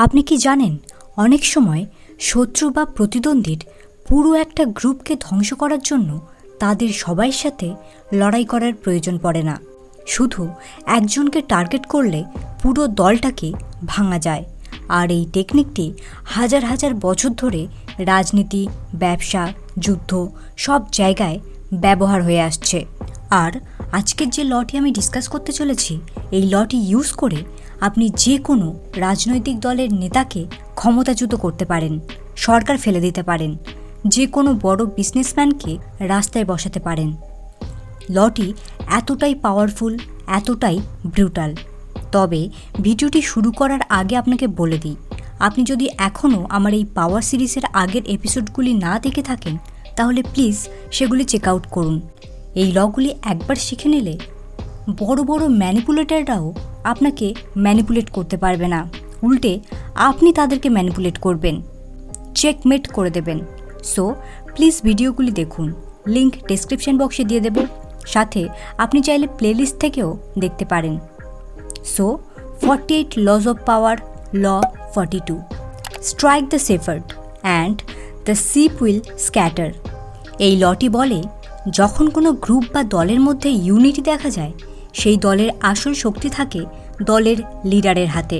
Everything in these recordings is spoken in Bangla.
আপনি কি জানেন, অনেক সময় শত্রু বা প্রতিদ্বন্দ্বীর পুরো একটা গ্রুপকে ধ্বংস করার জন্য তাদের সবার সাথে লড়াই করার প্রয়োজন পড়ে না। শুধু একজনকে টার্গেট করলে পুরো দলটাকে ভাঙা যায়। আর এই টেকনিকটি হাজার হাজার বছর ধরে রাজনীতি, ব্যবসা, যুদ্ধ সব জায়গায় ব্যবহার হয়ে আসছে। আর আজকের যে লটি আমি ডিসকাস করতে চলেছি, এই লটি ইউজ করে আপনি যে কোনো রাজনৈতিক দলের নেতাকে ক্ষমতাচ্যুত করতে পারেন, সরকার ফেলে দিতে পারেন, যে কোনো বড় বিজনেসম্যানকে রাস্তায় বসাতে পারেন। লটি এতটাই পাওয়ারফুল, এতটাই ব্রুটাল। তবে ভিডিওটি শুরু করার আগে আপনাকে বলে দিই, আপনি যদি এখনও আমার এই পাওয়ার সিরিজের আগের এপিসোডগুলি না দেখে থাকেন, তাহলে প্লিজ সেগুলি চেক আউট করুন। এই লগুলি একবার শিখে নিলে বড় বড় ম্যানিপুলেটররাও আপনাকে ম্যানিপুলেট করতে পারবে না, উল্টে আপনি তাদেরকে ম্যানিপুলেট করবেন, চেকমেট করে দেবেন। সো প্লিজ ভিডিওগুলি দেখুন, লিংক ডেসক্রিপশন বক্সে দিয়ে দেব, সাথে আপনি চাইলে প্লেলিস্ট থেকেও দেখতে পারেন। So 48 laws of power, law 42, strike the shepherd and the sheep will scatter. এই লটি বলে, যখন কোনো গ্রুপ বা দলের মধ্যে ইউনিটি দেখা যায়, সেই দলের আসল শক্তি থাকে দলের লিডারের হাতে।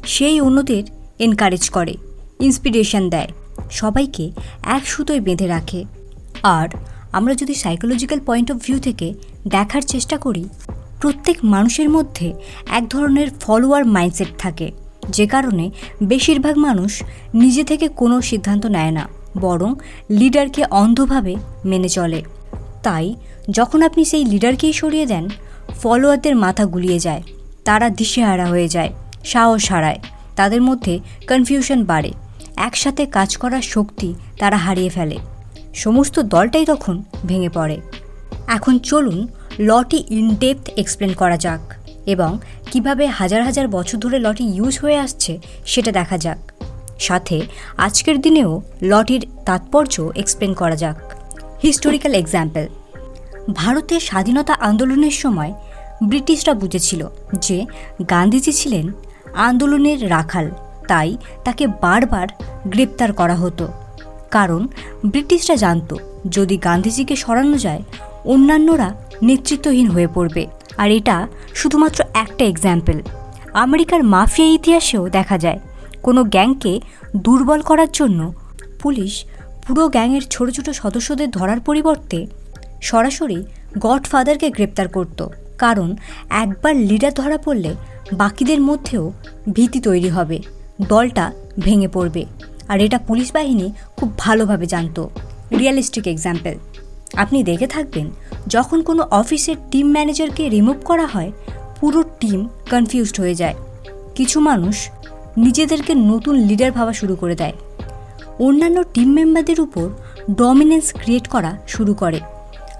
সেই অন্যদের এনকারেজ করে, ইন্সপিরেশন দেয়, সবাইকে এক সুতোয় বেঁধে রাখে। আর আমরা যদি সাইকোলজিক্যাল পয়েন্ট অফ ভিউ থেকে দেখার চেষ্টা করি, প্রত্যেক মানুষের মধ্যে এক ধরনের ফলোয়ার মাইন্ডসেট থাকে, যে কারণে বেশিরভাগ মানুষ নিজে থেকে কোনো সিদ্ধান্ত নেয় না, বরং লিডারকে অন্ধভাবে মেনে চলে। তাই যখন আপনি সেই লিডারকেই সরিয়ে দেন, ফলোয়ারদের মাথা গুলিয়ে যায়, তারা দিশেহারা হয়ে যায়, সাহস হারায়, তাদের মধ্যে কনফিউশন বাড়ে, একসাথে কাজ করার শক্তি তারা হারিয়ে ফেলে, সমস্ত দলটাই তখন ভেঙে পড়ে। এখন চলুন লটি ইনডেপথ এক্সপ্লেন করা যাক এবং কিভাবে হাজার হাজার বছর ধরে লটি ইউজ হয়ে আসছে সেটা দেখা যাক। সাথে আজকের দিনেও লটির তাৎপর্য এক্সপ্লেন করা যাক। হিস্টোরিক্যাল এক্সাম্পল, ভারতের স্বাধীনতা আন্দোলনের সময় ব্রিটিশরা বুঝেছিল যে গান্ধীজি ছিলেন আন্দোলনের রাখাল, তাই তাকে বারবার গ্রেপ্তার করা হতো। কারণ ব্রিটিশরা জানত, যদি গান্ধীজিকে সরানো যায়, অন্যান্যরা নেতৃত্বহীন হয়ে পড়বে। আর এটা শুধুমাত্র একটা এক্সাম্পল, আমেরিকার মাফিয়া ইতিহাসেও দেখা যায়। কোনো গ্যাংকে দুর্বল করার জন্য পুলিশ পুরো গ্যাংয়ের ছোট ছোট সদস্যদের ধরার পরিবর্তে সরাসরি গডফাদারকে গ্রেপ্তার করত, কারণ একবার লিডার ধরা পড়লে বাকিদের মধ্যেও ভীতি তৈরি হবে, দলটা ভেঙে পড়বে। আর এটা পুলিশ বাহিনী খুব ভালোভাবে জানত। রিয়েলিস্টিক এক্সাম্পল, আপনি দেখে থাকবেন, যখন কোনো অফিসের টিম ম্যানেজারকে রিমুভ করা হয়, পুরো টিম কনফিউজড হয়ে যায়। কিছু মানুষ নিজেদেরকে নতুন লিডার ভাবা শুরু করে দেয়, অন্যান্য টিম মেম্বারদের উপর ডমিনেন্স ক্রিয়েট করা শুরু করে।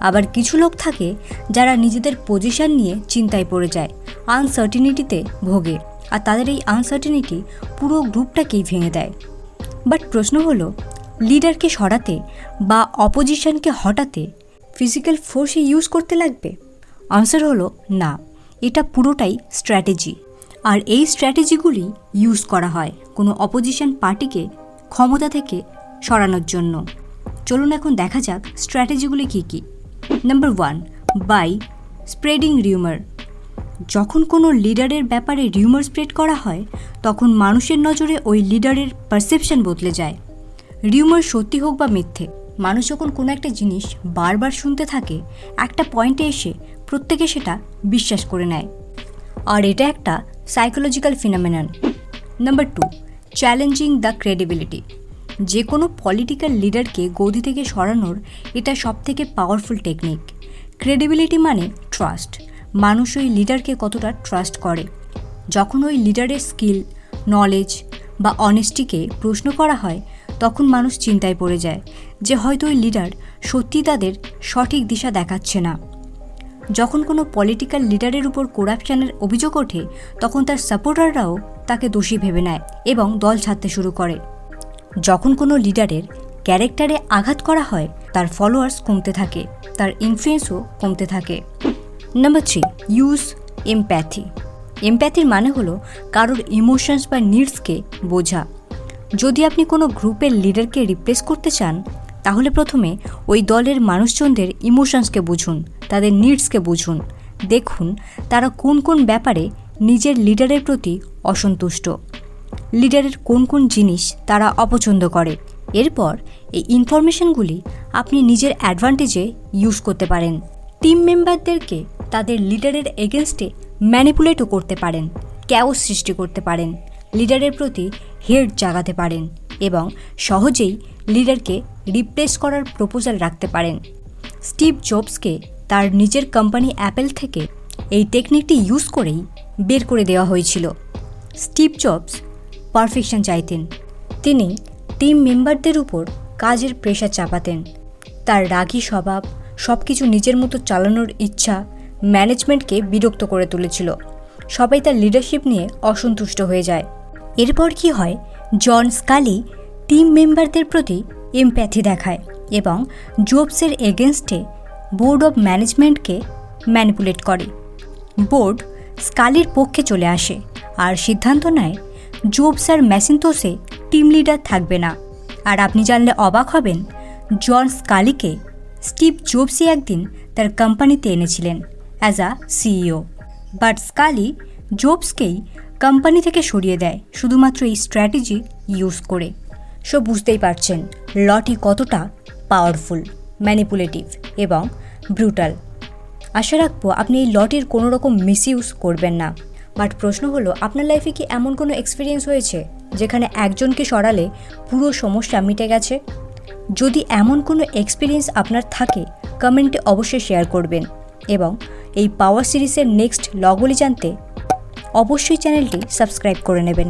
আবার কিছু লোক থাকে যারা নিজেদের পজিশন নিয়ে চিন্তায় পড়ে যায়, আনসার্টিনিটিতে ভোগে, আর তাদের এই আনসার্টিনিটি পুরো গ্রুপটাকেই ভেঙে দেয়। বাট প্রশ্ন হলো, লিডারকে সরাতে বা অপোজিশনকে হটাতে ফিজিক্যাল ফোর্সই ইউজ করতে লাগবে? আনসার হলো না, এটা পুরোটাই স্ট্র্যাটেজি। আর এই স্ট্র্যাটেজিগুলি ইউজ করা হয় কোনো অপোজিশন পার্টিকে ক্ষমতা থেকে সরানোর জন্য। চলুন এখন দেখা যাক স্ট্র্যাটেজিগুলি কী কী। Number 1, by spreading rumour. যখন কোনো লিডারের ব্যাপারে রিউমার স্প্রেড করা হয়, তখন মানুষের নজরে ওই লিডারের পারসেপশন বদলে যায়। রিউমার সত্যি হোক বা মিথ্যে, মানুষ যখন কোনো একটা জিনিস বারবার শুনতে থাকে, একটা পয়েন্টে এসে প্রত্যেকে সেটা বিশ্বাস করে নেয়। আর এটা একটা psychological ফিনোমেনন। Number 2, challenging the credibility. যে কোনো পলিটিক্যাল লিডারকে গদি থেকে সরানোর এটা সবথেকে পাওয়ারফুল টেকনিক। ক্রেডিবিলিটি মানে ট্রাস্ট, মানুষ ওই লিডারকে কতটা ট্রাস্ট করে। যখন ওই লিডারের স্কিল, নলেজ বা অনেস্টিকে প্রশ্ন করা হয়, তখন মানুষ চিন্তায় পড়ে যায় যে হয়তো ওই লিডার সত্যিই তাদের সঠিক দিশা দেখাচ্ছে না। যখন কোনো পলিটিক্যাল লিডারের উপর করাপশনের অভিযোগ ওঠে, তখন তার সাপোর্টাররাও তাকে দোষী ভেবে নেয় এবং দল ছাড়তে শুরু করে। যখন কোনো লিডারের ক্যারেক্টারে আঘাত করা হয়, তার ফলোয়ার্স কমতে থাকে, তার ইনফ্লুয়েন্সও কমতে থাকে। Number 3, use empathy. এমপ্যাথির মানে হলো কারোর ইমোশনস বা নিডসকে বোঝা। যদি আপনি কোনো গ্রুপের লিডারকে রিপ্লেস করতে চান, তাহলে প্রথমে ওই দলের মানুষজনদের ইমোশনসকে বুঝুন, তাদের নিডসকে বুঝুন। দেখুন তারা কোন কোন ব্যাপারে নিজের লিডারের প্রতি অসন্তুষ্ট, লিডারের কোন কোন জিনিস তারা অপছন্দ করে। এরপর এই ইনফরমেশনগুলি আপনি নিজের অ্যাডভান্টেজে ইউজ করতে পারেন। টিম মেম্বারদেরকে তাদের লিডারের এগেনস্টে ম্যানিপুলেটও করতে পারেন, ক্যাওস সৃষ্টি করতে পারেন, লিডারের প্রতি হেট জাগাতে পারেন এবং সহজেই লিডারকে রিপ্লেস করার প্রপোজাল রাখতে পারেন। স্টিভ জবসকে তার নিজের কোম্পানি অ্যাপেল থেকে এই টেকনিকটি ইউজ করেই বের করে দেওয়া হয়েছিল। স্টিভ জবস পারফেকশন চাইতেন। তিনি টিম মেম্বারদের উপর কাজের প্রেশার চাপাতেন। তার রাগী স্বভাব, সব কিছু নিজের মতো চালানোর ইচ্ছা ম্যানেজমেন্টকে বিরক্ত করে তুলেছিল। সবাই তার লিডারশিপ নিয়ে অসন্তুষ্ট হয়ে যায়। এরপর কি হয়, জন স্কালি টিম মেম্বারদের প্রতি এমপ্যাথি দেখায় এবং জবসের এগেনস্টে বোর্ড অব ম্যানেজমেন্টকে ম্যানিপুলেট করে। বোর্ড স্কালির পক্ষে চলে আসে আর সিদ্ধান্ত নেয় জবস আর ম্যাসিন্তোসে টিম লিডার থাকবে না। আর আপনি জানলে অবাক হবেন, জন স্কালিকে স্টিভ জবসই একদিন তার কোম্পানিতে এনেছিলেন as a CEO. But Sculley জবসকেই কোম্পানি থেকে সরিয়ে দেয় শুধুমাত্র এই স্ট্র্যাটেজি ইউজ করে। সো বুঝতেই পারছেন লটি কতটা পাওয়ারফুল, ম্যানিপুলেটিভ এবং ব্রুটাল। আশা রাখবো আপনি এই লটির কোনো রকম মিসইউজ করবেন না। বাট প্রশ্ন হলো, আপনার লাইফে কি এমন কোনো এক্সপিরিয়েন্স হয়েছে যেখানে একজনকে সরালে পুরো সমস্যা মিটে গেছে? যদি এমন কোনো এক্সপিরিয়েন্স আপনার থাকে, কমেন্টে অবশ্যই শেয়ার করবেন এবং এই পাওয়ার সিরিজের নেক্সট লগুলি জানতে অবশ্যই চ্যানেলটি সাবস্ক্রাইব করে নেবেন।